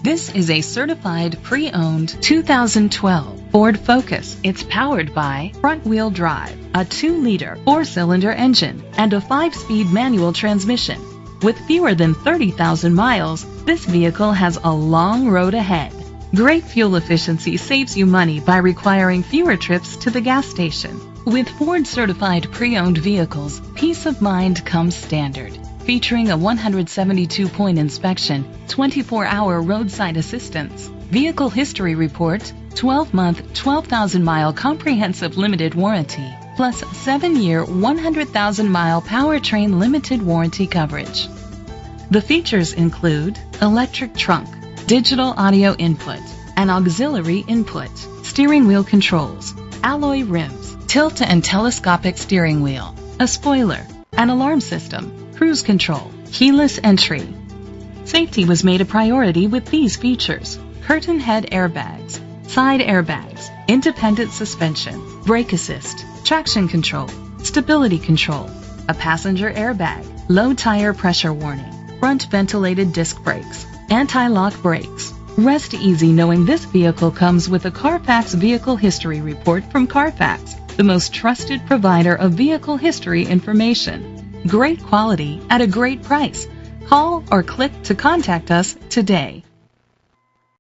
This is a certified pre-owned 2012 Ford Focus. It's powered by front-wheel drive, a 2-liter 4-cylinder engine, and a 5-speed manual transmission. With fewer than 30,000 miles, this vehicle has a long road ahead. Great fuel efficiency saves you money by requiring fewer trips to the gas station. With Ford certified pre-owned vehicles, peace of mind comes standard. Featuring a 172-point inspection, 24-hour roadside assistance, vehicle history report, 12-month, 12,000-mile comprehensive limited warranty, plus 7-year, 100,000-mile powertrain limited warranty coverage. The features include electric trunk, digital audio input, an auxiliary input, steering wheel controls, alloy rims, tilt and telescopic steering wheel, a spoiler, an alarm system, cruise control, keyless entry. Safety was made a priority with these features: curtain head airbags, side airbags, independent suspension, brake assist, traction control, stability control, a passenger airbag, low tire pressure warning, front ventilated disc brakes, anti-lock brakes. Rest easy knowing this vehicle comes with a Carfax Vehicle History Report from Carfax, the most trusted provider of vehicle history information. Great quality at a great price. Call or click to contact us today.